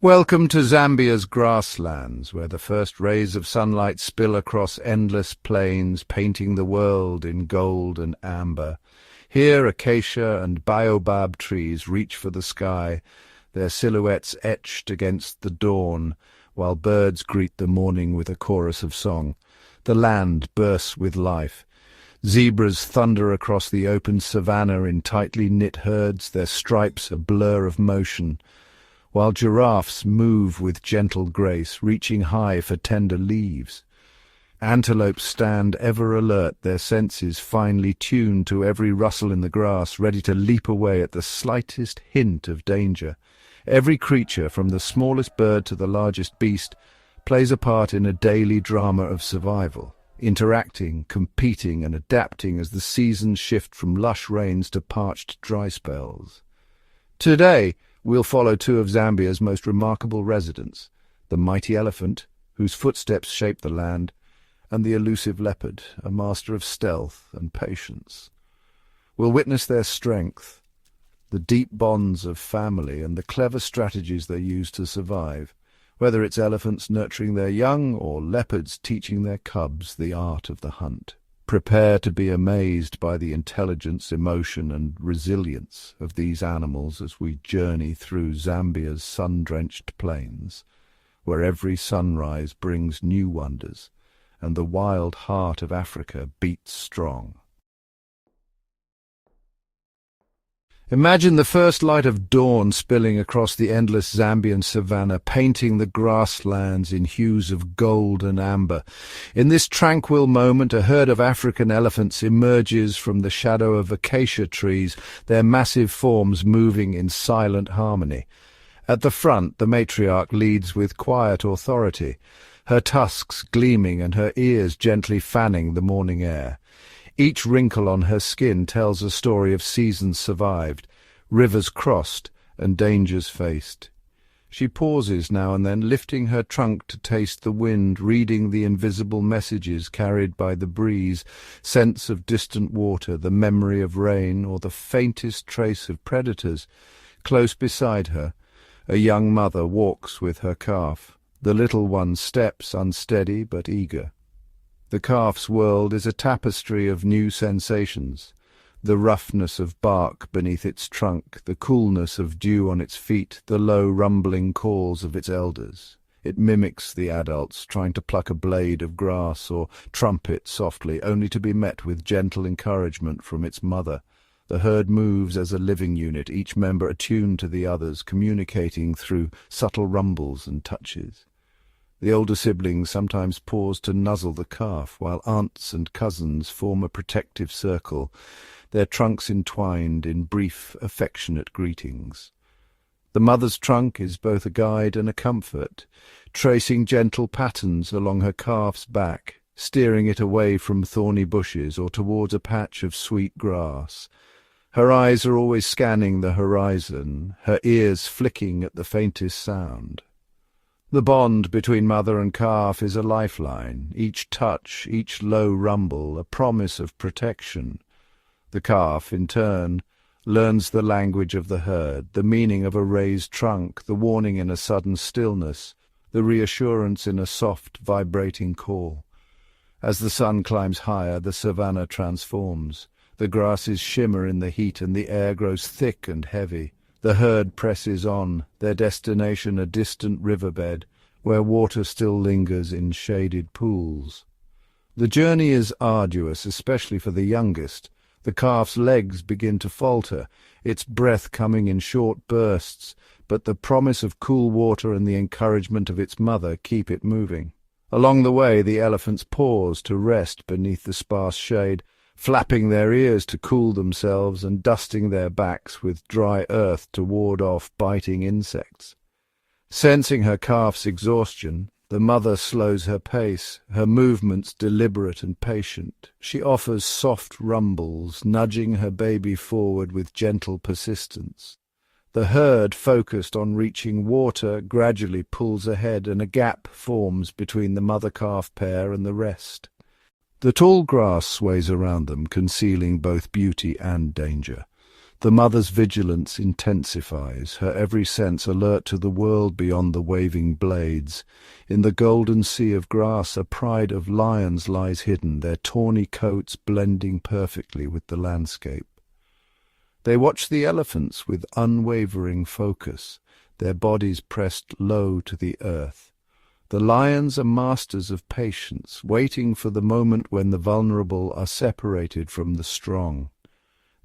Welcome to Zambia's grasslands, where the first rays of sunlight spill across endless plains, painting the world in gold and amber. Here acacia and baobab trees reach for the sky, their silhouettes etched against the dawn, while birds greet the morning with a chorus of song. The land bursts with life. Zebras thunder across the open savanna in tightly knit herds, their stripes a blur of motion, while giraffes move with gentle grace, reaching high for tender leaves. Antelopes stand ever alert, their senses finely tuned to every rustle in the grass, ready to leap away at the slightest hint of danger. Every creature, from the smallest bird to the largest beast, plays a part in a daily drama of survival, interacting, competing, and adapting as the seasons shift from lush rains to parched dry spells. Today, we'll follow two of Zambia's most remarkable residents, the mighty elephant, whose footsteps shape the land, and the elusive leopard, a master of stealth and patience. We'll witness their strength, the deep bonds of family, and the clever strategies they use to survive, whether it's elephants nurturing their young or leopards teaching their cubs the art of the hunt. Prepare to be amazed by the intelligence, emotion, and resilience of these animals as we journey through Zambia's sun-drenched plains, where every sunrise brings new wonders, and the wild heart of Africa beats strong. Imagine the first light of dawn spilling across the endless Zambian savanna, painting the grasslands in hues of gold and amber. In this tranquil moment, a herd of African elephants emerges from the shadow of acacia trees, their massive forms moving in silent harmony. At the front, the matriarch leads with quiet authority, her tusks gleaming and her ears gently fanning the morning air. Each wrinkle on her skin tells a story of seasons survived, rivers crossed, and dangers faced. She pauses now and then, lifting her trunk to taste the wind, reading the invisible messages carried by the breeze, scents of distant water, the memory of rain, or the faintest trace of predators. Close beside her, a young mother walks with her calf. The little one steps unsteady but eager. The calf's world is a tapestry of new sensations. The roughness of bark beneath its trunk, the coolness of dew on its feet, the low rumbling calls of its elders. It mimics the adults, trying to pluck a blade of grass or trumpet softly, only to be met with gentle encouragement from its mother. The herd moves as a living unit, each member attuned to the others, communicating through subtle rumbles and touches. The older siblings sometimes pause to nuzzle the calf, while aunts and cousins form a protective circle, their trunks entwined in brief, affectionate greetings. The mother's trunk is both a guide and a comfort, tracing gentle patterns along her calf's back, steering it away from thorny bushes or towards a patch of sweet grass. Her eyes are always scanning the horizon, her ears flicking at the faintest sound. The bond between mother and calf is a lifeline, each touch, each low rumble, a promise of protection. The calf, in turn, learns the language of the herd, the meaning of a raised trunk, the warning in a sudden stillness, the reassurance in a soft, vibrating call. As the sun climbs higher, the savanna transforms. The grasses shimmer in the heat and the air grows thick and heavy. The herd presses on, their destination a distant riverbed, where water still lingers in shaded pools. The journey is arduous, especially for the youngest. The calf's legs begin to falter, its breath coming in short bursts, but the promise of cool water and the encouragement of its mother keep it moving. Along the way, the elephants pause to rest beneath the sparse shade, flapping their ears to cool themselves and dusting their backs with dry earth to ward off biting insects. Sensing her calf's exhaustion, the mother slows her pace, her movements deliberate and patient. She offers soft rumbles, nudging her baby forward with gentle persistence. The herd, focused on reaching water, gradually pulls ahead, and a gap forms between the mother-calf pair and the rest. The tall grass sways around them, concealing both beauty and danger. The mother's vigilance intensifies, her every sense alert to the world beyond the waving blades. In the golden sea of grass a pride of lions lies hidden, their tawny coats blending perfectly with the landscape. They watch the elephants with unwavering focus, their bodies pressed low to the earth. The lions are masters of patience, waiting for the moment when the vulnerable are separated from the strong.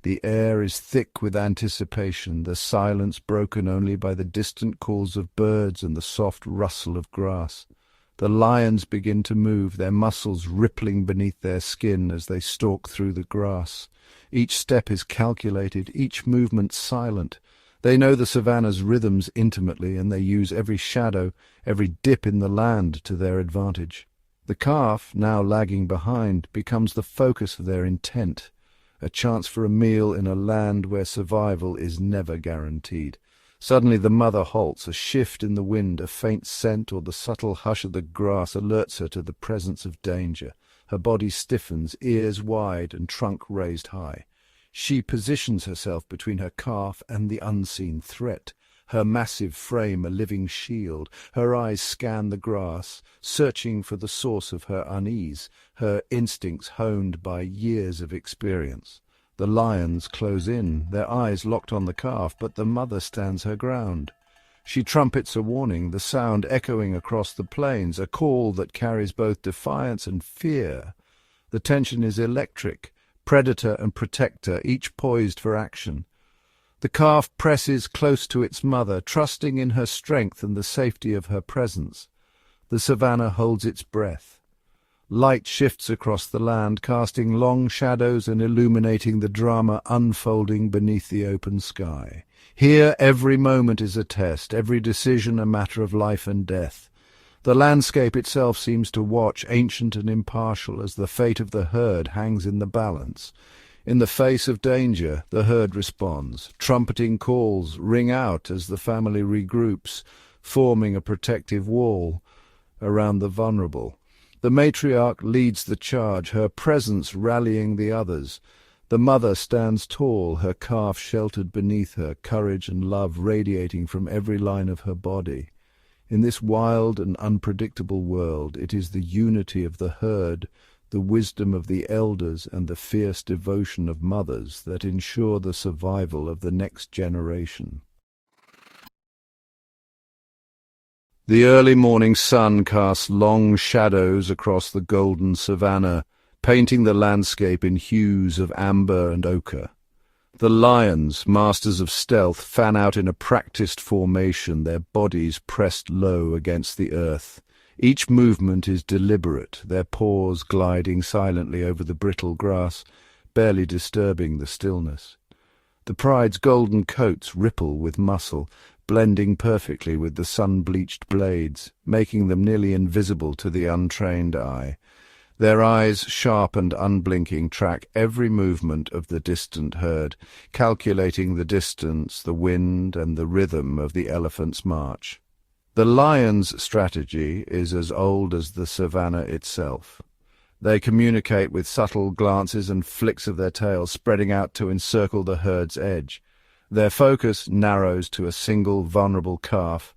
The air is thick with anticipation, the silence broken only by the distant calls of birds and the soft rustle of grass. The lions begin to move, their muscles rippling beneath their skin as they stalk through the grass. Each step is calculated, each movement silent. They know the savannah's rhythms intimately, and they use every shadow, every dip in the land to their advantage. The calf, now lagging behind, becomes the focus of their intent, a chance for a meal in a land where survival is never guaranteed. Suddenly the mother halts, a shift in the wind, a faint scent, or the subtle hush of the grass alerts her to the presence of danger. Her body stiffens, ears wide and trunk raised high. She positions herself between her calf and the unseen threat, her massive frame a living shield. Her eyes scan the grass, searching for the source of her unease, her instincts honed by years of experience. The lions close in, their eyes locked on the calf, but the mother stands her ground. She trumpets a warning, the sound echoing across the plains, a call that carries both defiance and fear. The tension is electric, predator and protector, each poised for action. The calf presses close to its mother, trusting in her strength and the safety of her presence. The savannah holds its breath. Light shifts across the land, casting long shadows and illuminating the drama unfolding beneath the open sky. Here every moment is a test, every decision a matter of life and death. The landscape itself seems to watch, ancient and impartial, as the fate of the herd hangs in the balance. In the face of danger, the herd responds. Trumpeting calls ring out as the family regroups, forming a protective wall around the vulnerable. The matriarch leads the charge, her presence rallying the others. The mother stands tall, her calf sheltered beneath her, courage and love radiating from every line of her body. In this wild and unpredictable world, it is the unity of the herd, the wisdom of the elders, and the fierce devotion of mothers that ensure the survival of the next generation. The early morning sun casts long shadows across the golden savannah, painting the landscape in hues of amber and ochre. The lions, masters of stealth, fan out in a practiced formation, their bodies pressed low against the earth. Each movement is deliberate, their paws gliding silently over the brittle grass, barely disturbing the stillness. The pride's golden coats ripple with muscle, blending perfectly with the sun-bleached blades, making them nearly invisible to the untrained eye. Their eyes, sharp and unblinking, track every movement of the distant herd, calculating the distance, the wind, and the rhythm of the elephant's march. The lion's strategy is as old as the savannah itself. They communicate with subtle glances and flicks of their tails, spreading out to encircle the herd's edge. Their focus narrows to a single vulnerable calf,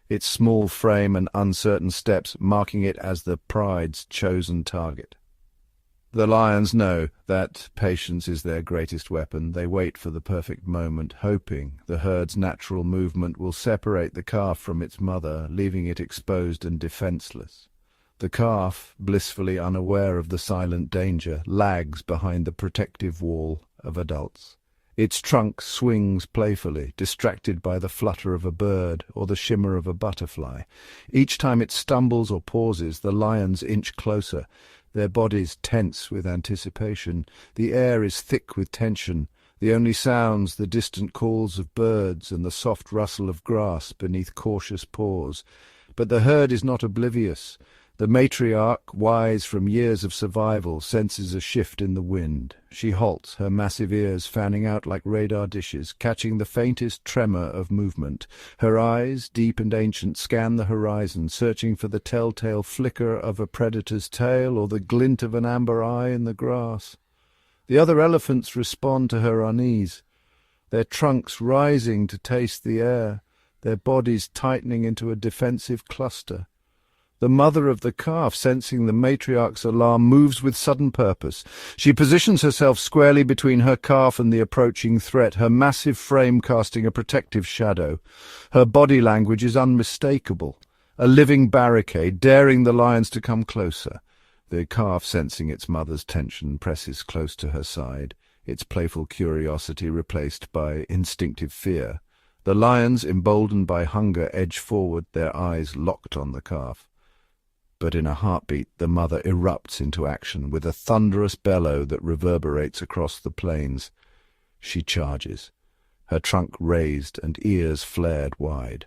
its small frame and uncertain steps marking it as the pride's chosen target. The lions know that patience is their greatest weapon. They wait for the perfect moment, hoping the herd's natural movement will separate the calf from its mother, leaving it exposed and defenseless. The calf, blissfully unaware of the silent danger, lags behind the protective wall of adults. Its trunk swings playfully, distracted by the flutter of a bird or the shimmer of a butterfly. Each time it stumbles or pauses, the lions inch closer, their bodies tense with anticipation. The air is thick with tension, the only sounds the distant calls of birds and the soft rustle of grass beneath cautious paws. But the herd is not oblivious. The matriarch, wise from years of survival, senses a shift in the wind. She halts, her massive ears fanning out like radar dishes, catching the faintest tremor of movement. Her eyes, deep and ancient, scan the horizon, searching for the telltale flicker of a predator's tail or the glint of an amber eye in the grass. The other elephants respond to her unease. their trunks rising to taste the air, their bodies tightening into a defensive cluster. The mother of the calf, sensing the matriarch's alarm, moves with sudden purpose. She positions herself squarely between her calf and the approaching threat, her massive frame casting a protective shadow. Her body language is unmistakable, a living barricade, daring the lions to come closer. The calf, sensing its mother's tension, presses close to her side, its playful curiosity replaced by instinctive fear. The lions, emboldened by hunger, edge forward, their eyes locked on the calf. But in a heartbeat, the mother erupts into action with a thunderous bellow that reverberates across the plains. She charges, her trunk raised and ears flared wide.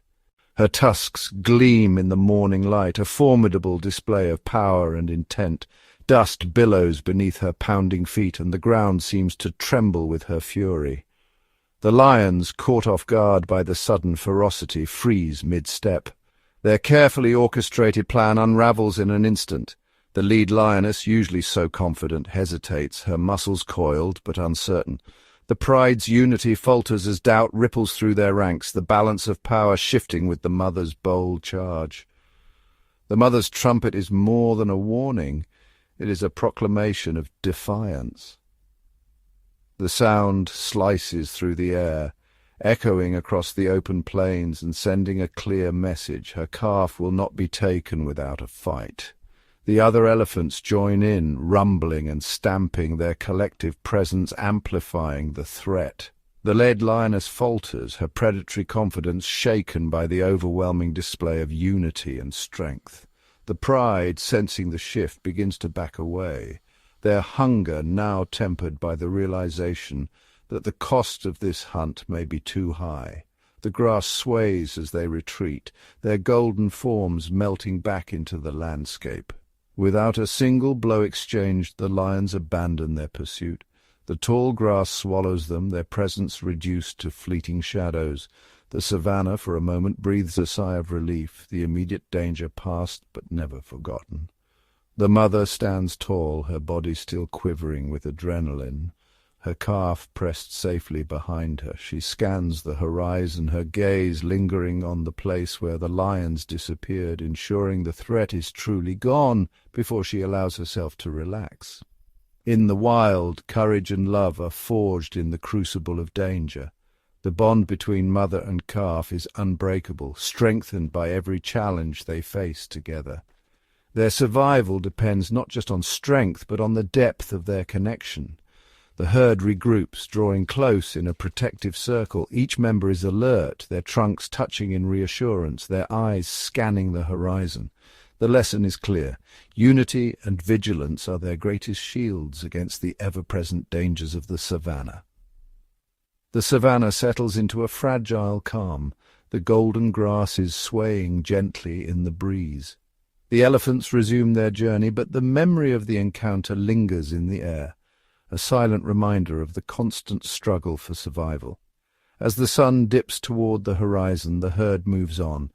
Her tusks gleam in the morning light, a formidable display of power and intent. Dust billows beneath her pounding feet, and the ground seems to tremble with her fury. The lions, caught off guard by the sudden ferocity, freeze mid-step. Their carefully orchestrated plan unravels in an instant. The lead lioness, usually so confident, hesitates, her muscles coiled but uncertain. The pride's unity falters as doubt ripples through their ranks, the balance of power shifting with the mother's bold charge. The mother's trumpet is more than a warning. It is a proclamation of defiance. The sound slices through the air, echoing across the open plains and sending a clear message. Her calf will not be taken without a fight. The other elephants join in, rumbling and stamping, their collective presence amplifying the threat. The led lioness falters, her predatory confidence shaken by the overwhelming display of unity and strength. The pride, sensing the shift, begins to back away, their hunger now tempered by the realization that the cost of this hunt may be too high. The grass sways as they retreat, their golden forms melting back into the landscape. Without a single blow exchanged, the lions abandon their pursuit. The tall grass swallows them, their presence reduced to fleeting shadows. The savannah, for a moment, breathes a sigh of relief, the immediate danger past but never forgotten. The mother stands tall, her body still quivering with adrenaline. Her calf pressed safely behind her. She scans the horizon, her gaze lingering on the place where the lions disappeared, ensuring the threat is truly gone before she allows herself to relax. In the wild, courage and love are forged in the crucible of danger. The bond between mother and calf is unbreakable, strengthened by every challenge they face together. Their survival depends not just on strength, but on the depth of their connection. The herd regroups, drawing close in a protective circle. Each member is alert, their trunks touching in reassurance, their eyes scanning the horizon. The lesson is clear. Unity and vigilance are their greatest shields against the ever-present dangers of the savannah. The savannah settles into a fragile calm, the golden grasses swaying gently in the breeze. The elephants resume their journey, but the memory of the encounter lingers in the air, a silent reminder of the constant struggle for survival. As the sun dips toward the horizon, the herd moves on,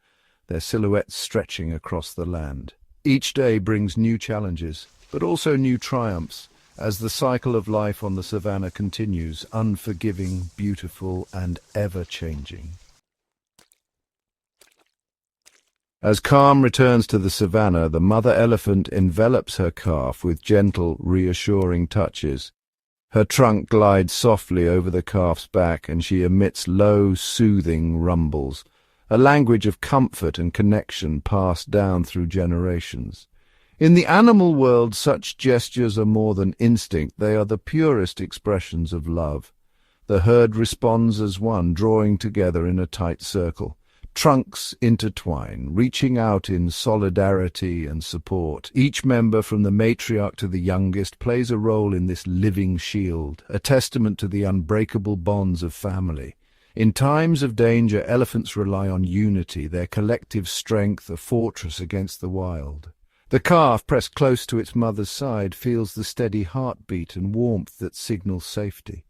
their silhouettes stretching across the land. Each day brings new challenges, but also new triumphs, as the cycle of life on the savannah continues, unforgiving, beautiful, and ever-changing. As calm returns to the savannah, the mother elephant envelops her calf with gentle, reassuring touches. Her trunk glides softly over the calf's back, and she emits low, soothing rumbles, a language of comfort and connection passed down through generations. In the animal world, such gestures are more than instinct, they are the purest expressions of love. The herd responds as one, drawing together in a tight circle. Trunks intertwine, reaching out in solidarity and support. Each member, from the matriarch to the youngest, plays a role in this living shield, a testament to the unbreakable bonds of family. In times of danger, elephants rely on unity, their collective strength, a fortress against the wild. The calf, pressed close to its mother's side, feels the steady heartbeat and warmth that signals safety.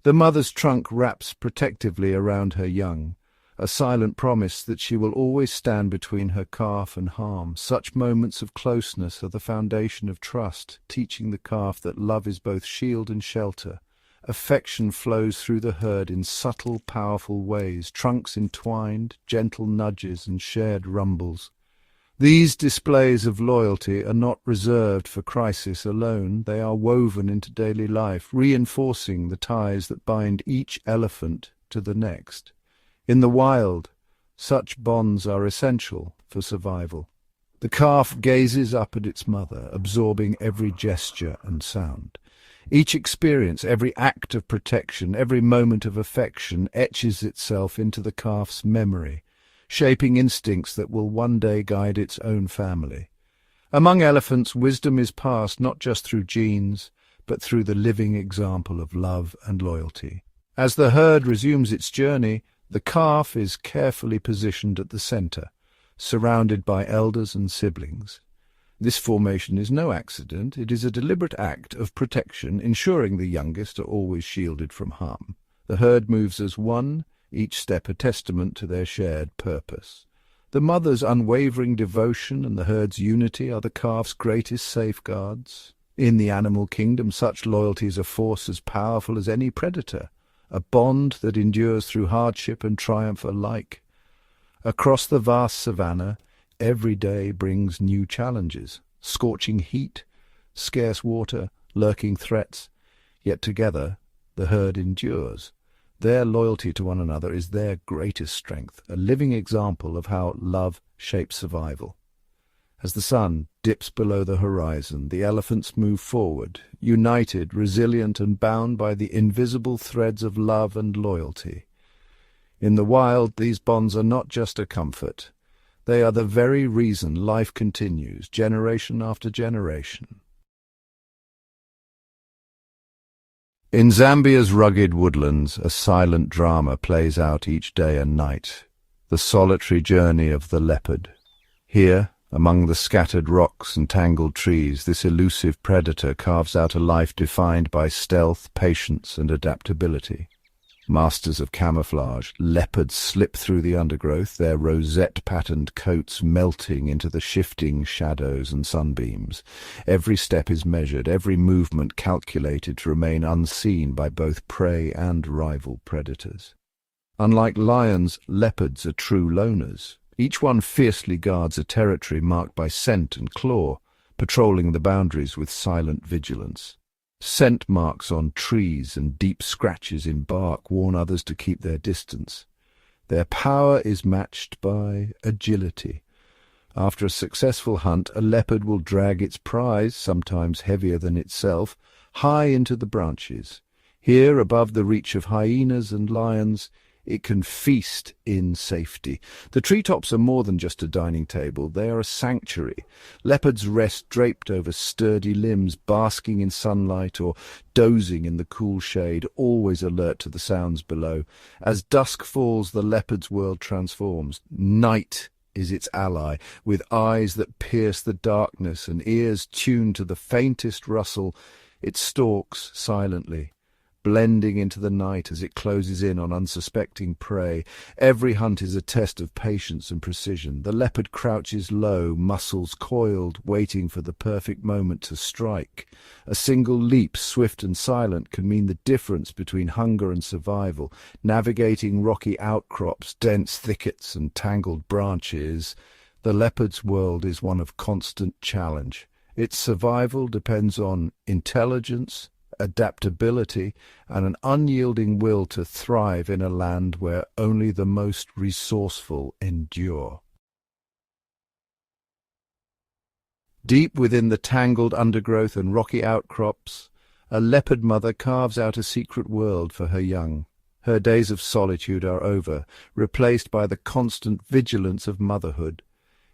The mother's trunk wraps protectively around her young, a silent promise that she will always stand between her calf and harm. Such moments of closeness are the foundation of trust, teaching the calf that love is both shield and shelter, affection flows through the herd in subtle, powerful ways, trunks entwined, gentle nudges and shared rumbles. These displays of loyalty are not reserved for crisis alone. They are woven into daily life, reinforcing the ties that bind each elephant to the next. In the wild, such bonds are essential for survival. The calf gazes up at its mother, absorbing every gesture and sound. Each experience, every act of protection, every moment of affection etches itself into the calf's memory, shaping instincts that will one day guide its own family. Among elephants, wisdom is passed not just through genes, but through the living example of love and loyalty. As the herd resumes its journey, the calf is carefully positioned at the center, surrounded by elders and siblings. This formation is no accident. It is a deliberate act of protection, ensuring the youngest are always shielded from harm. The herd moves as one, each step a testament to their shared purpose. The mother's unwavering devotion and the herd's unity are the calf's greatest safeguards. In the animal kingdom, such loyalty is a force as powerful as any predator, a bond that endures through hardship and triumph alike. Across the vast savanna, every day brings new challenges, scorching heat, scarce water, lurking threats. Yet together, the herd endures. Their loyalty to one another is their greatest strength, a living example of how love shapes survival. As the sun dips below the horizon, the elephants move forward, united, resilient, and bound by the invisible threads of love and loyalty. In the wild, these bonds are not just a comfort. They are the very reason life continues, generation after generation. In Zambia's rugged woodlands, a silent drama plays out each day and night, the solitary journey of the leopard. Here, among the scattered rocks and tangled trees, this elusive predator carves out a life defined by stealth, patience, and adaptability. Masters of camouflage, leopards slip through the undergrowth, their rosette-patterned coats melting into the shifting shadows and sunbeams. Every step is measured, every movement calculated to remain unseen by both prey and rival predators. Unlike lions, leopards are true loners. Each one fiercely guards a territory marked by scent and claw, patrolling the boundaries with silent vigilance. Scent marks on trees and deep scratches in bark warn others to keep their distance. Their power is matched by agility. After a successful hunt, a leopard will drag its prize, sometimes heavier than itself, high into the branches. Here, above the reach of hyenas and lions, it can feast in safety. The treetops are more than just a dining table. They are a sanctuary. Leopards rest draped over sturdy limbs, basking in sunlight or dozing in the cool shade, always alert to the sounds below. As dusk falls, the leopard's world transforms. Night is its ally, with eyes that pierce the darkness and ears tuned to the faintest rustle. It stalks silently, blending into the night as it closes in on unsuspecting prey. Every hunt is a test of patience and precision. The leopard crouches low, muscles coiled, waiting for the perfect moment to strike. A single leap, swift and silent, can mean the difference between hunger and survival. Navigating rocky outcrops, dense thickets and tangled branches, the leopard's world is one of constant challenge. Its survival depends on intelligence, adaptability, and an unyielding will to thrive in a land where only the most resourceful endure. Deep within the tangled undergrowth and rocky outcrops, a leopard mother carves out a secret world for her young. Her days of solitude are over, replaced by the constant vigilance of motherhood.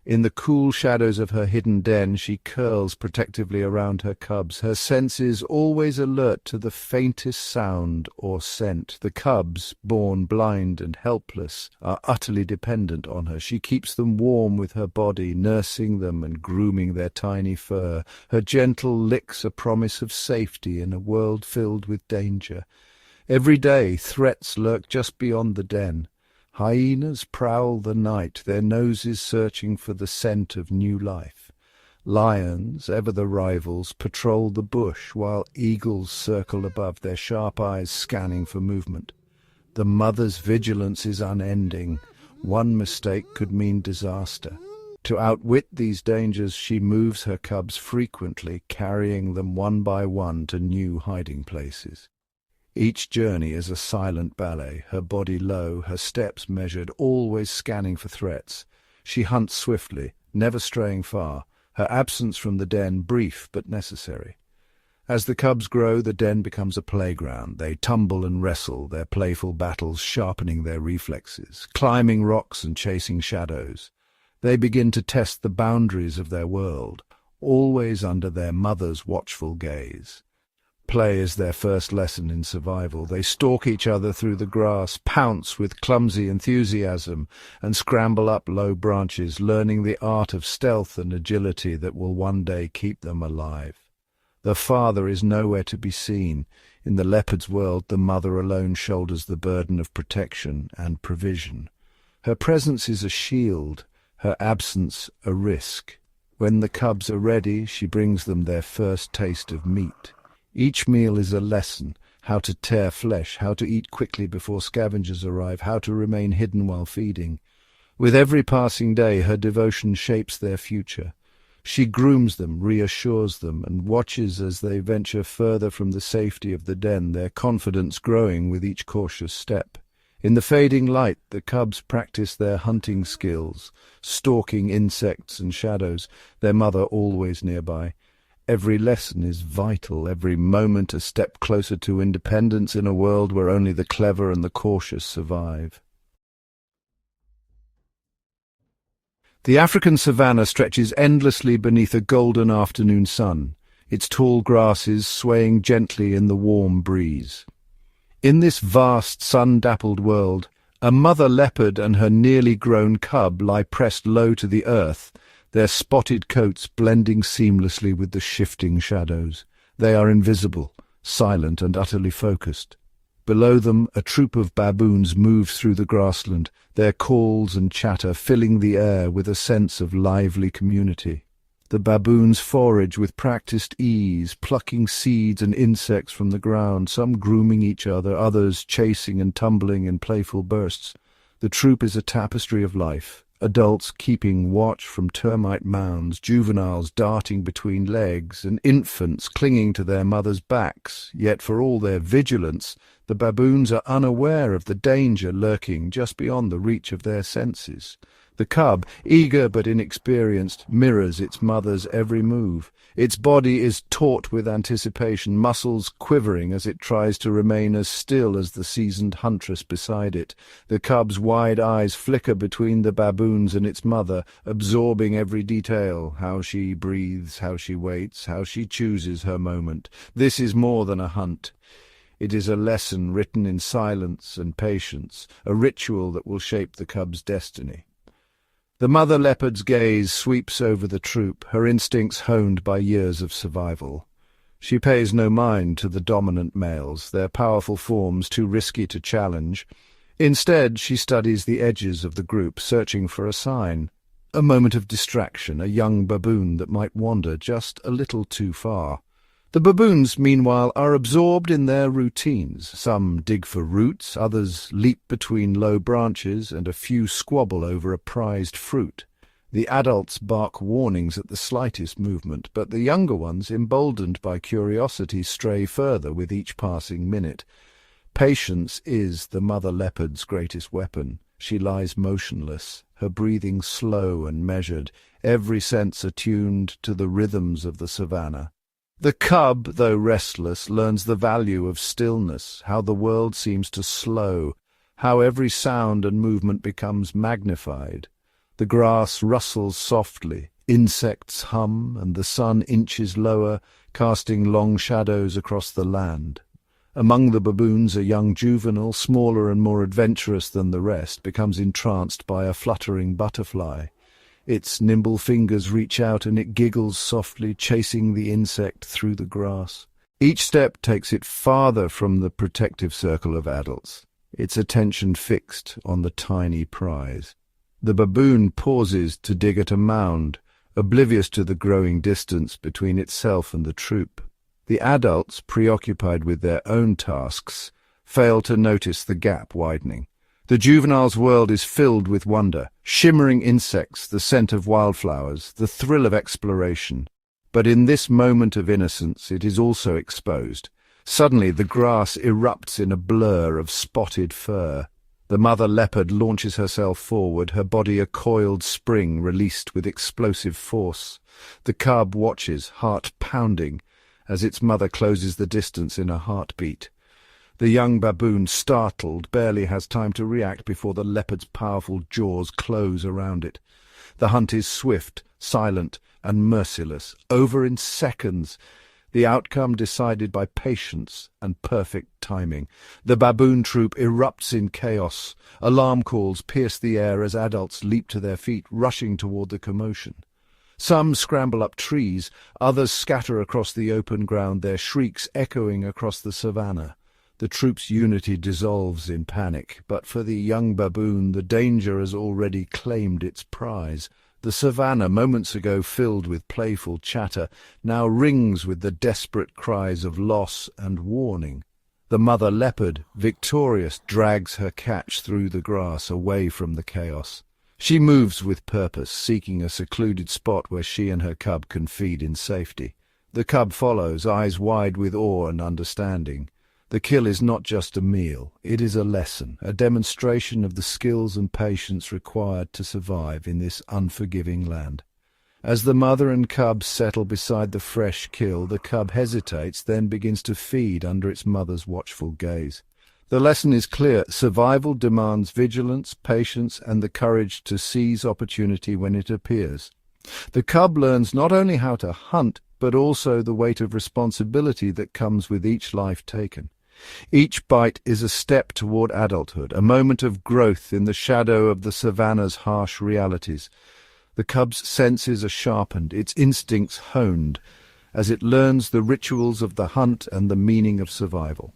In the cool shadows of her hidden den, she curls protectively around her cubs, her senses always alert to the faintest sound or scent. The cubs, born blind and helpless, are utterly dependent on her. She keeps them warm with her body, nursing them and grooming their tiny fur. Her gentle licks a promise of safety in a world filled with danger. Every day, threats lurk just beyond the den. Hyenas prowl the night, their noses searching for the scent of new life. Lions, ever the rivals, patrol the bush, while eagles circle above, their sharp eyes scanning for movement. The mother's vigilance is unending. One mistake could mean disaster. To outwit these dangers, she moves her cubs frequently, carrying them one by one to new hiding places. Each journey is a silent ballet, her body low, her steps measured, always scanning for threats. She hunts swiftly, never straying far, her absence from the den brief but necessary. As the cubs grow, the den becomes a playground. They tumble and wrestle, their playful battles sharpening their reflexes, climbing rocks and chasing shadows. They begin to test the boundaries of their world, always under their mother's watchful gaze. Play is their first lesson in survival. They stalk each other through the grass, pounce with clumsy enthusiasm, and scramble up low branches, learning the art of stealth and agility that will one day keep them alive. The father is nowhere to be seen. In the leopard's world, the mother alone shoulders the burden of protection and provision. Her presence is a shield, her absence a risk. When the cubs are ready, she brings them their first taste of meat. Each meal is a lesson: how to tear flesh, how to eat quickly before scavengers arrive, how to remain hidden while feeding. With every passing day, her devotion shapes their future. She grooms them, reassures them, and watches as they venture further from the safety of the den, their confidence growing with each cautious step. In the fading light, the cubs practice their hunting skills, stalking insects and shadows, their mother always nearby. Every lesson is vital, every moment a step closer to independence in a world where only the clever and the cautious survive. The African savanna stretches endlessly beneath a golden afternoon sun, its tall grasses swaying gently in the warm breeze. In this vast, sun-dappled world, a mother leopard and her nearly grown cub lie pressed low to the earth, their spotted coats blending seamlessly with the shifting shadows. They are invisible, silent and utterly focused. Below them, a troop of baboons moves through the grassland, their calls and chatter filling the air with a sense of lively community. The baboons forage with practiced ease, plucking seeds and insects from the ground, some grooming each other, others chasing and tumbling in playful bursts. The troop is a tapestry of life. Adults keeping watch from termite mounds, juveniles darting between legs, and infants clinging to their mothers' backs. Yet for all their vigilance, the baboons are unaware of the danger lurking just beyond the reach of their senses. The cub, eager but inexperienced, mirrors its mother's every move. Its body is taut with anticipation, muscles quivering as it tries to remain as still as the seasoned huntress beside it. The cub's wide eyes flicker between the baboons and its mother, absorbing every detail: how she breathes, how she waits, how she chooses her moment. This is more than a hunt. It is a lesson written in silence and patience, a ritual that will shape the cub's destiny. The mother leopard's gaze sweeps over the troop, her instincts honed by years of survival. She pays no mind to the dominant males, their powerful forms too risky to challenge. Instead, she studies the edges of the group, searching for a sign, a moment of distraction, a young baboon that might wander just a little too far. The baboons, meanwhile, are absorbed in their routines. Some dig for roots, others leap between low branches, and a few squabble over a prized fruit. The adults bark warnings at the slightest movement, but the younger ones, emboldened by curiosity, stray further with each passing minute. Patience is the mother leopard's greatest weapon. She lies motionless, her breathing slow and measured, every sense attuned to the rhythms of the savannah. The cub, though restless, learns the value of stillness, how the world seems to slow, how every sound and movement becomes magnified. The grass rustles softly, insects hum, and the sun inches lower, casting long shadows across the land. Among the baboons, a young juvenile, smaller and more adventurous than the rest, becomes entranced by a fluttering butterfly. Its nimble fingers reach out and it giggles softly, chasing the insect through the grass. Each step takes it farther from the protective circle of adults, its attention fixed on the tiny prize. The baboon pauses to dig at a mound, oblivious to the growing distance between itself and the troop. The adults, preoccupied with their own tasks, fail to notice the gap widening. The juvenile's world is filled with wonder, shimmering insects, the scent of wildflowers, the thrill of exploration. But in this moment of innocence, it is also exposed. Suddenly, the grass erupts in a blur of spotted fur. The mother leopard launches herself forward, her body a coiled spring released with explosive force. The cub watches, heart pounding, as its mother closes the distance in a heartbeat. The young baboon, startled, barely has time to react before the leopard's powerful jaws close around it. The hunt is swift, silent, and merciless, over in seconds, the outcome decided by patience and perfect timing. The baboon troop erupts in chaos. Alarm calls pierce the air as adults leap to their feet, rushing toward the commotion. Some scramble up trees, others scatter across the open ground, their shrieks echoing across the savannah. The troop's unity dissolves in panic, but for the young baboon, the danger has already claimed its prize. The savannah, moments ago filled with playful chatter, now rings with the desperate cries of loss and warning. The mother leopard, victorious, drags her catch through the grass, away from the chaos. She moves with purpose, seeking a secluded spot where she and her cub can feed in safety. The cub follows, eyes wide with awe and understanding. The kill is not just a meal, it is a lesson, a demonstration of the skills and patience required to survive in this unforgiving land. As the mother and cub settle beside the fresh kill, the cub hesitates, then begins to feed under its mother's watchful gaze. The lesson is clear: survival demands vigilance, patience, and the courage to seize opportunity when it appears. The cub learns not only how to hunt, but also the weight of responsibility that comes with each life taken. Each bite is a step toward adulthood, a moment of growth in the shadow of the savannah's harsh realities. The cub's senses are sharpened, its instincts honed, as it learns the rituals of the hunt and the meaning of survival.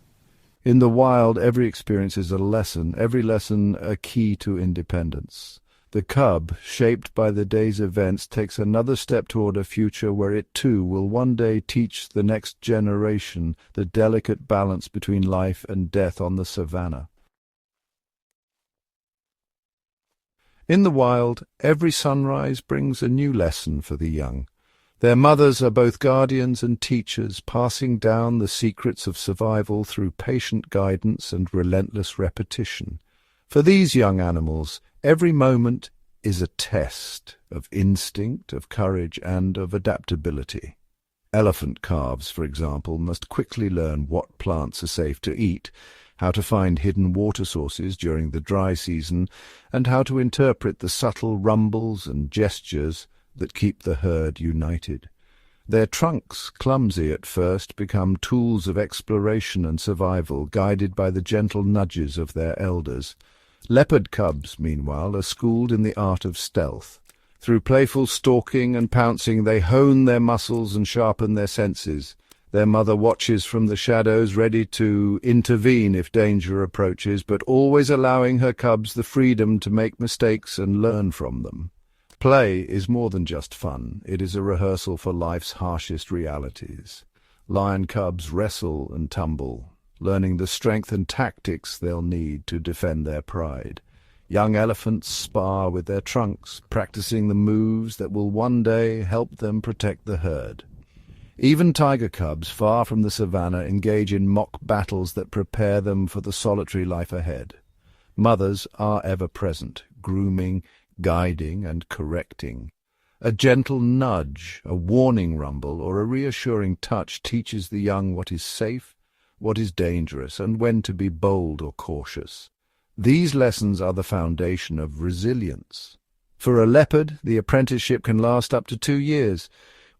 In the wild, every experience is a lesson, every lesson a key to independence. The cub, shaped by the day's events, takes another step toward a future where it too will one day teach the next generation the delicate balance between life and death on the savannah. In the wild, every sunrise brings a new lesson for the young. Their mothers are both guardians and teachers, passing down the secrets of survival through patient guidance and relentless repetition. For these young animals, every moment is a test of instinct, of courage, and of adaptability. Elephant calves, for example, must quickly learn what plants are safe to eat, how to find hidden water sources during the dry season, and how to interpret the subtle rumbles and gestures that keep the herd united. Their trunks, clumsy at first, become tools of exploration and survival, guided by the gentle nudges of their elders. Leopard cubs, meanwhile, are schooled in the art of stealth. Through playful stalking and pouncing, they hone their muscles and sharpen their senses. Their mother watches from the shadows, ready to intervene if danger approaches, but always allowing her cubs the freedom to make mistakes and learn from them. Play is more than just fun. It is a rehearsal for life's harshest realities. Lion cubs wrestle and tumble, learning the strength and tactics they'll need to defend their pride. Young elephants spar with their trunks, practicing the moves that will one day help them protect the herd. Even tiger cubs, far from the savannah, engage in mock battles that prepare them for the solitary life ahead. Mothers are ever present, grooming, guiding, and correcting. A gentle nudge, a warning rumble, or a reassuring touch teaches the young what is safe, what is dangerous, and when to be bold or cautious. These lessons are the foundation of resilience. For a leopard, the apprenticeship can last up to 2 years,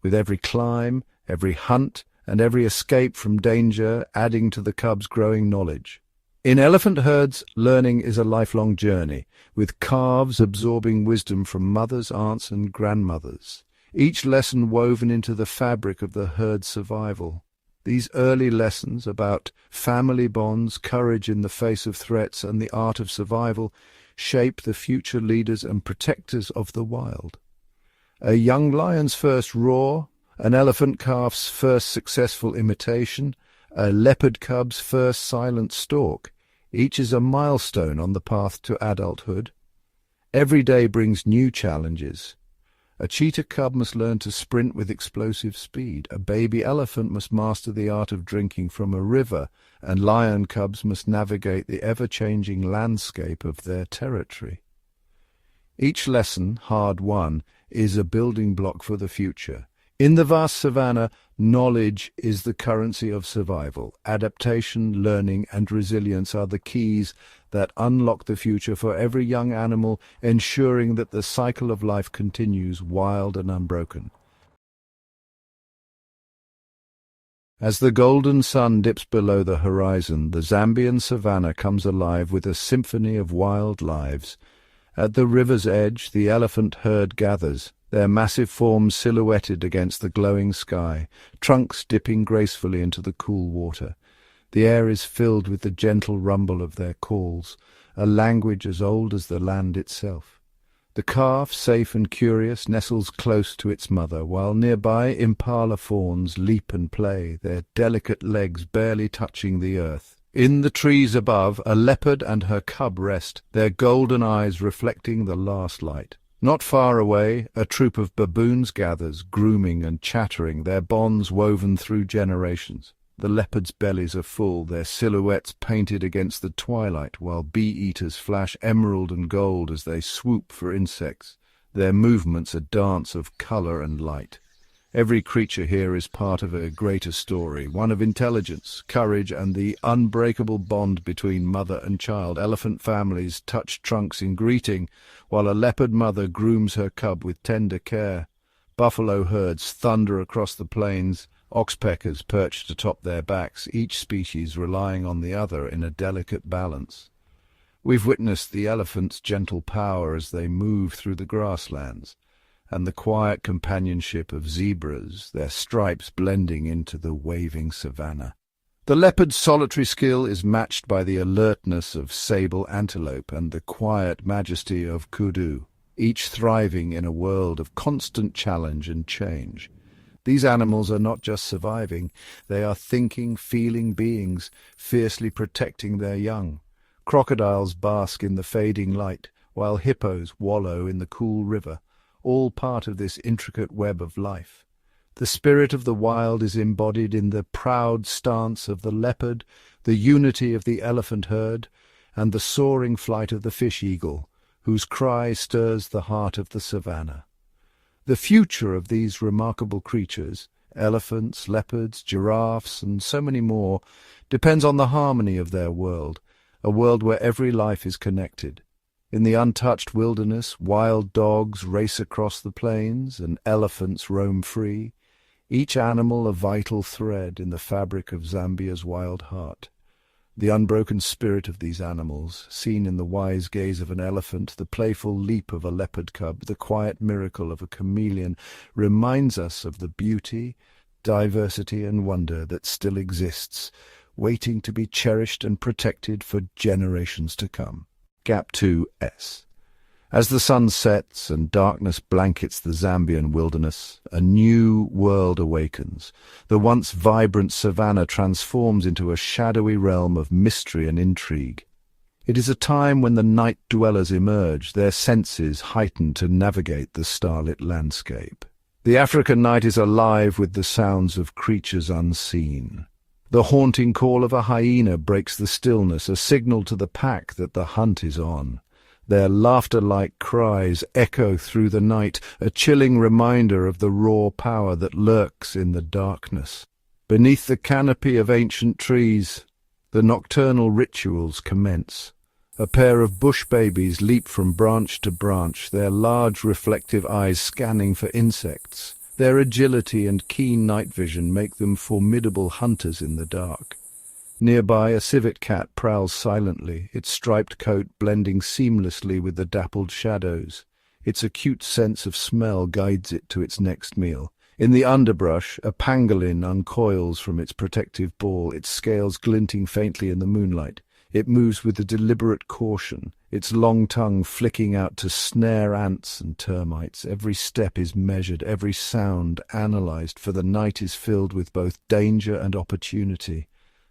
with every climb, every hunt, and every escape from danger adding to the cub's growing knowledge. In elephant herds, learning is a lifelong journey, with calves absorbing wisdom from mothers, aunts, and grandmothers, each lesson woven into the fabric of the herd's survival. These early lessons about family bonds, courage in the face of threats, and the art of survival shape the future leaders and protectors of the wild. A young lion's first roar, an elephant calf's first successful imitation, a leopard cub's first silent stalk. Each is a milestone on the path to adulthood. Every day brings new challenges. A cheetah cub must learn to sprint with explosive speed. A baby elephant must master the art of drinking from a river, and lion cubs must navigate the ever-changing landscape of their territory. Each lesson, hard won, is a building block for the future. In the vast savannah, knowledge is the currency of survival. Adaptation, learning, and resilience are the keys that unlock the future for every young animal, ensuring that the cycle of life continues wild and unbroken. As the golden sun dips below the horizon, the Zambian savannah comes alive with a symphony of wild lives. At the river's edge, the elephant herd gathers, their massive forms silhouetted against the glowing sky, trunks dipping gracefully into the cool water. The air is filled with the gentle rumble of their calls, a language as old as the land itself. The calf, safe and curious, nestles close to its mother, while nearby impala fawns leap and play, their delicate legs barely touching the earth. In the trees above, a leopard and her cub rest, their golden eyes reflecting the last light. Not far away, a troop of baboons gathers, grooming and chattering, their bonds woven through generations. The leopards' bellies are full, their silhouettes painted against the twilight, while bee-eaters flash emerald and gold as they swoop for insects, their movements a dance of color and light. Every creature here is part of a greater story, one of intelligence, courage, and the unbreakable bond between mother and child. Elephant families touch trunks in greeting, while a leopard mother grooms her cub with tender care. Buffalo herds thunder across the plains, oxpeckers perched atop their backs, each species relying on the other in a delicate balance. We've witnessed the elephants' gentle power as they move through the grasslands, and the quiet companionship of zebras, their stripes blending into the waving savannah. The leopard's solitary skill is matched by the alertness of sable antelope and the quiet majesty of kudu, each thriving in a world of constant challenge and change. These animals are not just surviving, they are thinking, feeling beings, fiercely protecting their young. Crocodiles bask in the fading light, while hippos wallow in the cool river, all part of this intricate web of life. The spirit of the wild is embodied in the proud stance of the leopard, the unity of the elephant herd, and the soaring flight of the fish-eagle, whose cry stirs the heart of the savannah. The future of these remarkable creatures, elephants, leopards, giraffes, and so many more, depends on the harmony of their world, a world where every life is connected. In the untouched wilderness, wild dogs race across the plains and elephants roam free, each animal a vital thread in the fabric of Zambia's wild heart. The unbroken spirit of these animals, seen in the wise gaze of an elephant, the playful leap of a leopard cub, the quiet miracle of a chameleon, reminds us of the beauty, diversity and wonder that still exists, waiting to be cherished and protected for generations to come. Gap 2S. As the sun sets and darkness blankets the Zambian wilderness, a new world awakens. The once vibrant savannah transforms into a shadowy realm of mystery and intrigue. It is a time when the night dwellers emerge, their senses heightened to navigate the starlit landscape. The African night is alive with the sounds of creatures unseen. The haunting call of a hyena breaks the stillness, a signal to the pack that the hunt is on. Their laughter-like cries echo through the night, a chilling reminder of the raw power that lurks in the darkness. Beneath the canopy of ancient trees, the nocturnal rituals commence. A pair of bush babies leap from branch to branch, their large reflective eyes scanning for insects. Their agility and keen night vision make them formidable hunters in the dark. Nearby, a civet cat prowls silently, its striped coat blending seamlessly with the dappled shadows. Its acute sense of smell guides it to its next meal. In the underbrush, a pangolin uncoils from its protective ball, its scales glinting faintly in the moonlight. It moves with a deliberate caution, its long tongue flicking out to snare ants and termites. Every step is measured, every sound analyzed, for the night is filled with both danger and opportunity.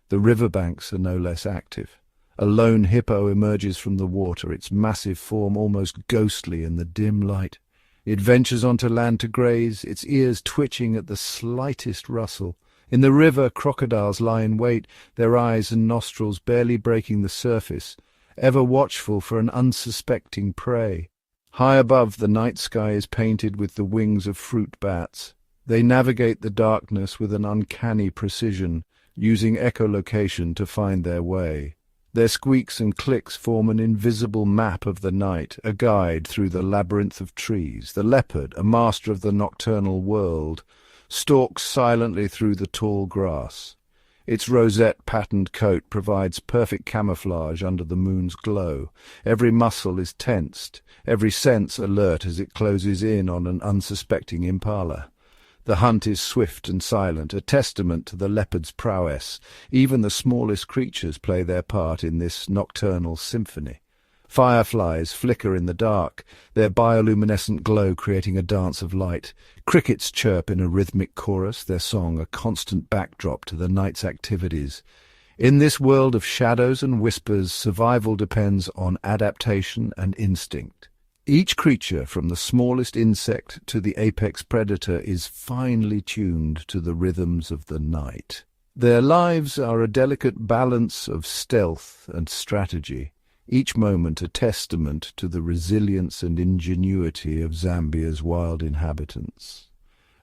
The riverbanks are no less active. A lone hippo emerges from the water, its massive form almost ghostly in the dim light. It ventures onto land to graze, its ears twitching at the slightest rustle. In the river, crocodiles lie in wait, their eyes and nostrils barely breaking the surface, ever watchful for an unsuspecting prey. High above, the night sky is painted with the wings of fruit bats. They navigate the darkness with an uncanny precision, using echolocation to find their way. Their squeaks and clicks form an invisible map of the night, a guide through the labyrinth of trees. The leopard, a master of the nocturnal world, stalks silently through the tall grass. Its rosette-patterned coat provides perfect camouflage under the moon's glow. Every muscle is tensed, every sense alert as it closes in on an unsuspecting impala. The hunt is swift and silent, a testament to the leopard's prowess. Even the smallest creatures play their part in this nocturnal symphony. Fireflies flicker in the dark, their bioluminescent glow creating a dance of light. Crickets chirp in a rhythmic chorus, their song a constant backdrop to the night's activities. In this world of shadows and whispers, survival depends on adaptation and instinct. Each creature, from the smallest insect to the apex predator, is finely tuned to the rhythms of the night. Their lives are a delicate balance of stealth and strategy, each moment a testament to the resilience and ingenuity of Zambia's wild inhabitants.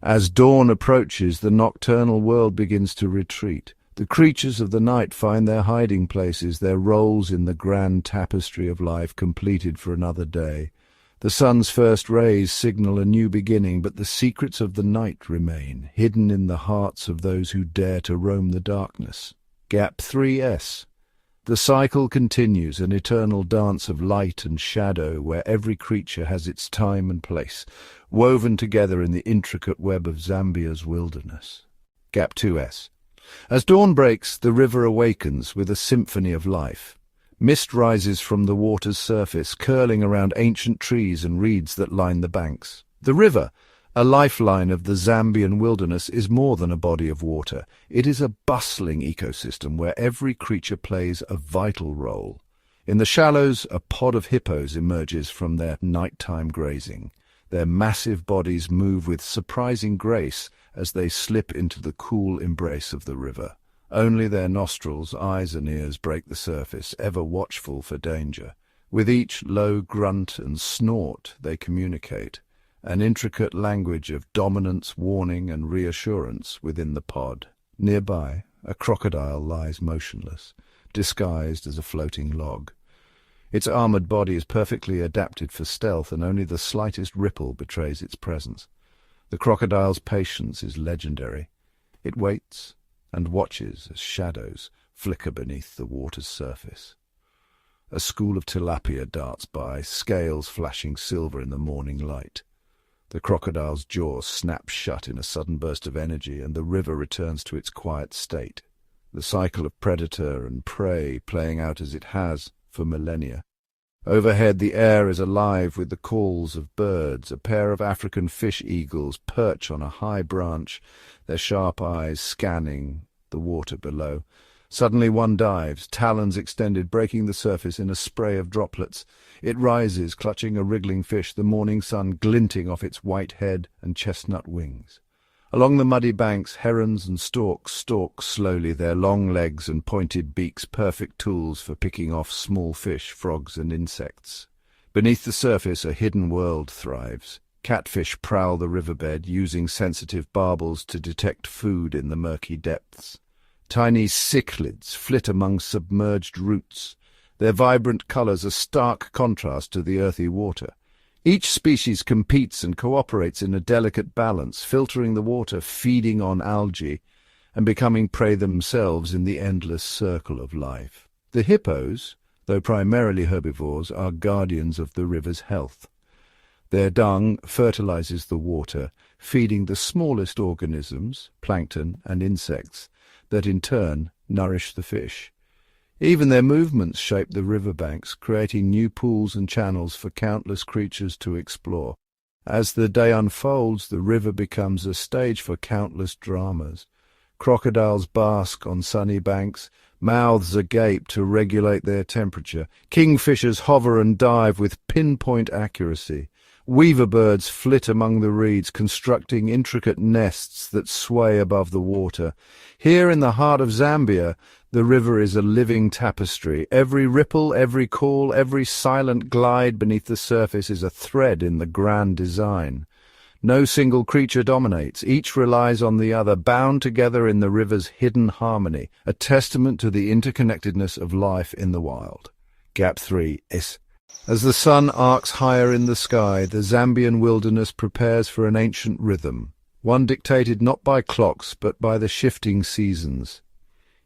As dawn approaches, the nocturnal world begins to retreat. The creatures of the night find their hiding places, their roles in the grand tapestry of life completed for another day. The sun's first rays signal a new beginning, but the secrets of the night remain, hidden in the hearts of those who dare to roam the darkness. Gap 3S. The cycle continues, an eternal dance of light and shadow, where every creature has its time and place, woven together in the intricate web of Zambia's wilderness. Gap 2S. As dawn breaks, the river awakens with a symphony of life. Mist rises from the water's surface, curling around ancient trees and reeds that line the banks. The river, a lifeline of the Zambian wilderness, is more than a body of water. It is a bustling ecosystem where every creature plays a vital role. In the shallows, a pod of hippos emerges from their nighttime grazing. Their massive bodies move with surprising grace as they slip into the cool embrace of the river. Only their nostrils, eyes and ears break the surface, ever watchful for danger. With each low grunt and snort they communicate, an intricate language of dominance, warning and reassurance within the pod. Nearby, a crocodile lies motionless, disguised as a floating log. Its armored body is perfectly adapted for stealth, and only the slightest ripple betrays its presence. The crocodile's patience is legendary. It waits and watches as shadows flicker beneath the water's surface. A school of tilapia darts by, scales flashing silver in the morning light. The crocodile's jaws snap shut in a sudden burst of energy, and the river returns to its quiet state, the cycle of predator and prey playing out as it has for millennia. Overhead, the air is alive with the calls of birds. A pair of African fish eagles perch on a high branch, their sharp eyes scanning the water below. Suddenly one dives, talons extended, breaking the surface in a spray of droplets. It rises, clutching a wriggling fish, the morning sun glinting off its white head and chestnut wings. Along the muddy banks, herons and storks stalk slowly, their long legs and pointed beaks perfect tools for picking off small fish, frogs and insects. Beneath the surface, a hidden world thrives. Catfish prowl the riverbed, using sensitive barbels to detect food in the murky depths. Tiny cichlids flit among submerged roots, their vibrant colours a stark contrast to the earthy water. Each species competes and cooperates in a delicate balance, filtering the water, feeding on algae, and becoming prey themselves in the endless circle of life. The hippos, though primarily herbivores, are guardians of the river's health. Their dung fertilizes the water, feeding the smallest organisms, plankton and insects, that in turn nourish the fish. Even their movements shape the riverbanks, creating new pools and channels for countless creatures to explore. As the day unfolds, the river becomes a stage for countless dramas. Crocodiles bask on sunny banks, mouths agape to regulate their temperature. Kingfishers hover and dive with pinpoint accuracy. Weaver birds flit among the reeds, constructing intricate nests that sway above the water. Here in the heart of Zambia, the river is a living tapestry. Every ripple, every call, every silent glide beneath the surface is a thread in the grand design. No single creature dominates. Each relies on the other, bound together in the river's hidden harmony, a testament to the interconnectedness of life in the wild. Gap 3 is. As the sun arcs higher in the sky, the Zambian wilderness prepares for an ancient rhythm, one dictated not by clocks but by the shifting seasons.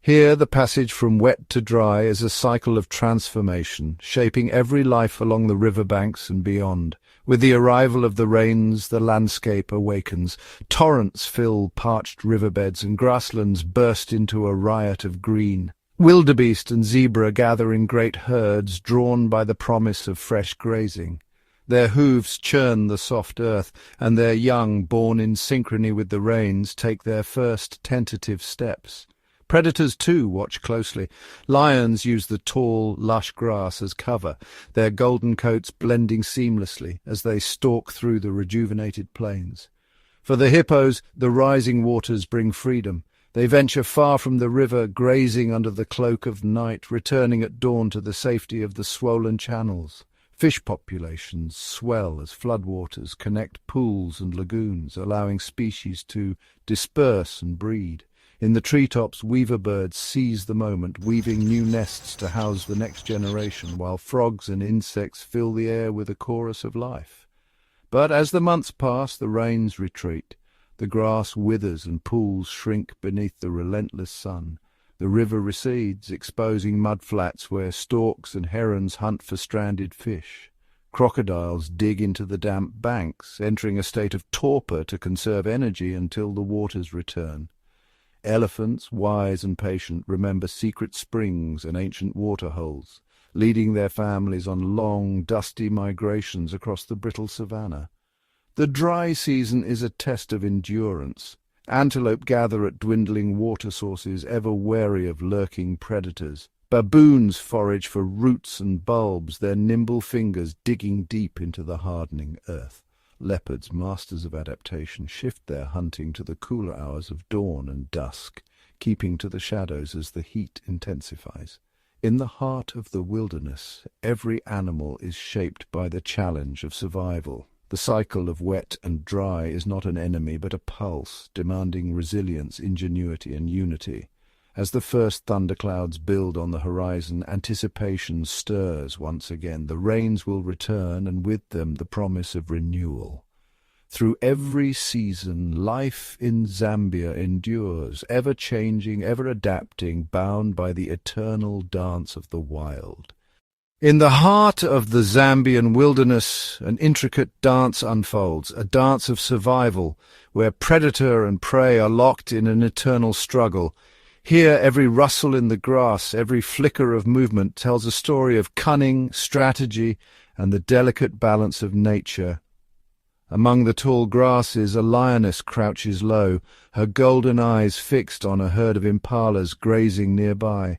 Here the passage from wet to dry is a cycle of transformation, shaping every life along the riverbanks and beyond. With the arrival of the rains, the landscape awakens. Torrents fill parched riverbeds and grasslands burst into a riot of green. Wildebeest and zebra gather in great herds, drawn by the promise of fresh grazing. Their hooves churn the soft earth, and their young, born in synchrony with the rains, take their first tentative steps. Predators, too, watch closely. Lions use the tall, lush grass as cover, their golden coats blending seamlessly as they stalk through the rejuvenated plains. For the hippos, the rising waters bring freedom. They venture far from the river, grazing under the cloak of night, returning at dawn to the safety of the swollen channels. Fish populations swell as floodwaters connect pools and lagoons, allowing species to disperse and breed. In the treetops, weaver birds seize the moment, weaving new nests to house the next generation, while frogs and insects fill the air with a chorus of life. But as the months pass, the rains retreat. The grass withers and pools shrink beneath the relentless sun. The river recedes, exposing mudflats where storks and herons hunt for stranded fish. Crocodiles dig into the damp banks, entering a state of torpor to conserve energy until the waters return. Elephants, wise and patient, remember secret springs and ancient waterholes, leading their families on long, dusty migrations across the brittle savanna. The dry season is a test of endurance. Antelope gather at dwindling water sources, ever wary of lurking predators. Baboons forage for roots and bulbs, their nimble fingers digging deep into the hardening earth. Leopards, masters of adaptation, shift their hunting to the cooler hours of dawn and dusk, keeping to the shadows as the heat intensifies. In the heart of the wilderness, every animal is shaped by the challenge of survival. The cycle of wet and dry is not an enemy but a pulse, demanding resilience, ingenuity, and unity. As the first thunderclouds build on the horizon, anticipation stirs once again. The rains will return, and with them the promise of renewal. Through every season, life in Zambia endures, ever changing, ever adapting, bound by the eternal dance of the wild. In the heart of the Zambian wilderness, an intricate dance unfolds, a dance of survival, where predator and prey are locked in an eternal struggle. Here, every rustle in the grass, every flicker of movement tells a story of cunning, strategy, and the delicate balance of nature. Among the tall grasses, a lioness crouches low, her golden eyes fixed on a herd of impalas grazing nearby.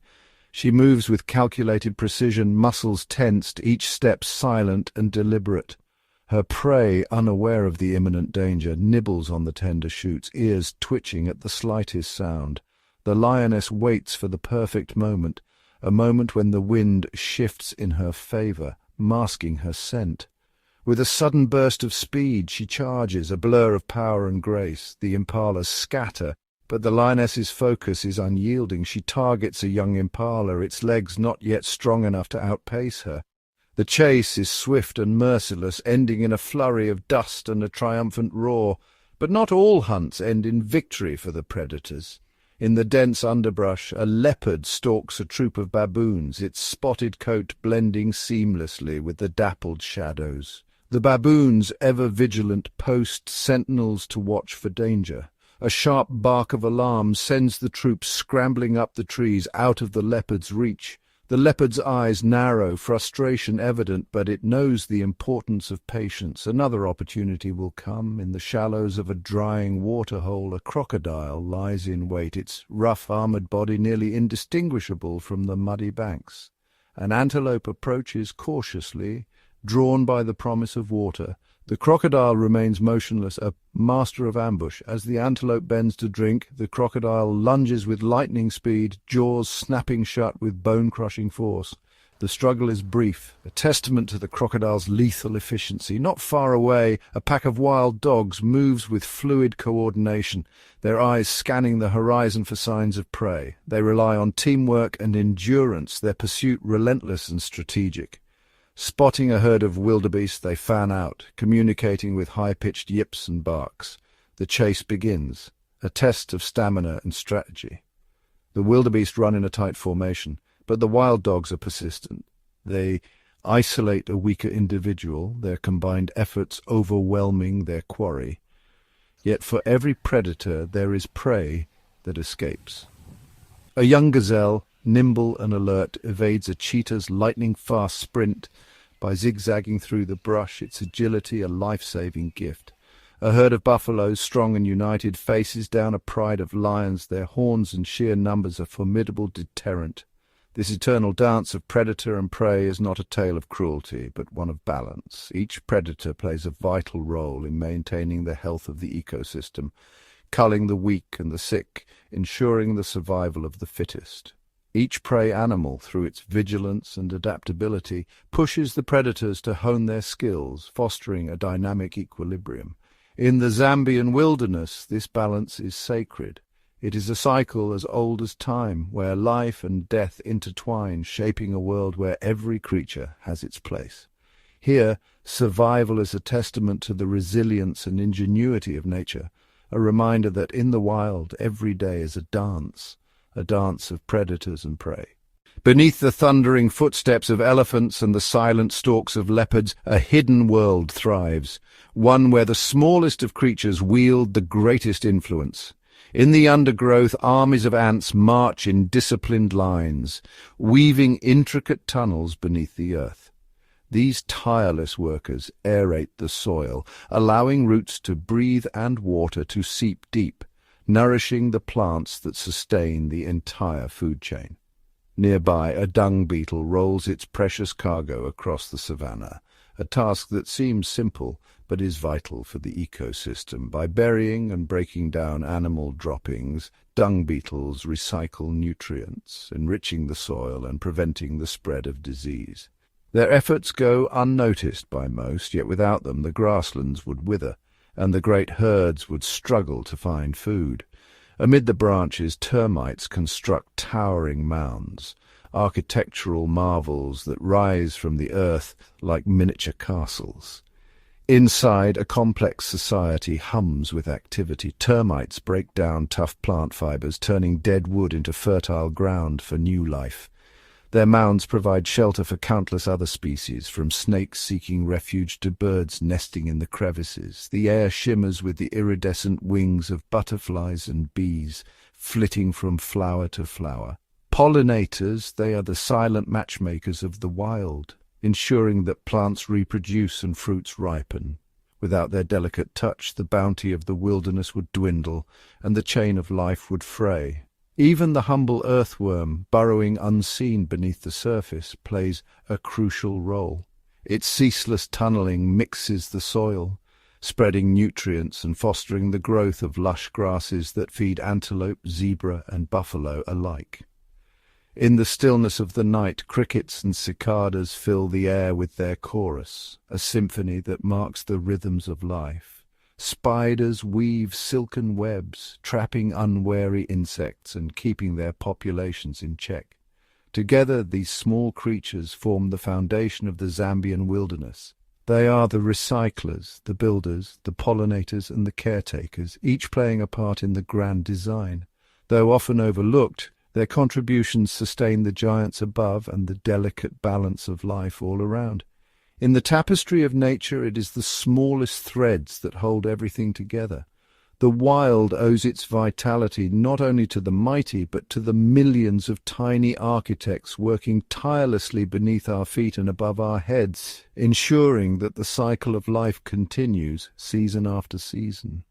She moves with calculated precision, muscles tensed, each step silent and deliberate. Her prey, unaware of the imminent danger, nibbles on the tender shoots, ears twitching at the slightest sound. The lioness waits for the perfect moment, a moment when the wind shifts in her favor, masking her scent. With a sudden burst of speed, she charges, a blur of power and grace. The impalas scatter, but the lioness's focus is unyielding. She targets a young impala, its legs not yet strong enough to outpace her. The chase is swift and merciless, ending in a flurry of dust and a triumphant roar. But not all hunts end in victory for the predators. In the dense underbrush, a leopard stalks a troop of baboons, its spotted coat blending seamlessly with the dappled shadows. The baboons, ever vigilant, post sentinels to watch for danger. A sharp bark of alarm sends the troops scrambling up the trees, out of the leopard's reach. The leopard's eyes narrow, frustration evident, but it knows the importance of patience. Another opportunity will come. In the shallows of a drying waterhole, a crocodile lies in wait, its rough, armored body nearly indistinguishable from the muddy banks. An antelope approaches cautiously, drawn by the promise of water. The crocodile remains motionless, a master of ambush. As the antelope bends to drink, the crocodile lunges with lightning speed, jaws snapping shut with bone-crushing force. The struggle is brief, a testament to the crocodile's lethal efficiency. Not far away, a pack of wild dogs moves with fluid coordination, their eyes scanning the horizon for signs of prey. They rely on teamwork and endurance, their pursuit relentless and strategic. Spotting a herd of wildebeest, they fan out, communicating with high-pitched yips and barks. The chase begins, a test of stamina and strategy. The wildebeest run in a tight formation, but the wild dogs are persistent. They isolate a weaker individual, their combined efforts overwhelming their quarry. Yet for every predator there is prey that escapes. A young gazelle, nimble and alert, evades a cheetah's lightning-fast sprint by zigzagging through the brush, its agility a life-saving gift. A herd of buffaloes, strong and united, faces down a pride of lions, their horns and sheer numbers a formidable deterrent. This eternal dance of predator and prey is not a tale of cruelty, but one of balance. Each predator plays a vital role in maintaining the health of the ecosystem, culling the weak and the sick, ensuring the survival of the fittest. Each prey animal, through its vigilance and adaptability, pushes the predators to hone their skills, fostering a dynamic equilibrium. In the Zambian wilderness, this balance is sacred. It is a cycle as old as time, where life and death intertwine, shaping a world where every creature has its place. Here, survival is a testament to the resilience and ingenuity of nature, a reminder that in the wild, every day is a dance of predators and prey. Beneath the thundering footsteps of elephants and the silent stalks of leopards, a hidden world thrives, one where the smallest of creatures wield the greatest influence. In the undergrowth, armies of ants march in disciplined lines, weaving intricate tunnels beneath the earth. These tireless workers aerate the soil, allowing roots to breathe and water to seep deep, nourishing the plants that sustain the entire food chain. Nearby, a dung beetle rolls its precious cargo across the savanna, a task that seems simple but is vital for the ecosystem. By burying and breaking down animal droppings, dung beetles recycle nutrients, enriching the soil and preventing the spread of disease. Their efforts go unnoticed by most, yet without them the grasslands would wither, and the great herds would struggle to find food. Amid the branches, termites construct towering mounds, architectural marvels that rise from the earth like miniature castles. Inside, a complex society hums with activity. Termites break down tough plant fibers, turning dead wood into fertile ground for new life. Their mounds provide shelter for countless other species, from snakes seeking refuge to birds nesting in the crevices. The air shimmers with the iridescent wings of butterflies and bees, flitting from flower to flower. Pollinators, they are the silent matchmakers of the wild, ensuring that plants reproduce and fruits ripen. Without their delicate touch, the bounty of the wilderness would dwindle, and the chain of life would fray. Even the humble earthworm, burrowing unseen beneath the surface, plays a crucial role. Its ceaseless tunneling mixes the soil, spreading nutrients and fostering the growth of lush grasses that feed antelope, zebra, and buffalo alike. In the stillness of the night, crickets and cicadas fill the air with their chorus, a symphony that marks the rhythms of life. Spiders weave silken webs, trapping unwary insects and keeping their populations in check. Together, these small creatures form the foundation of the Zambian wilderness. They are the recyclers, the builders, the pollinators, and the caretakers, each playing a part in the grand design. Though often overlooked, their contributions sustain the giants above and the delicate balance of life all around. In the tapestry of nature, it is the smallest threads that hold everything together. The wild owes its vitality not only to the mighty, but to the millions of tiny architects working tirelessly beneath our feet and above our heads, ensuring that the cycle of life continues season after season.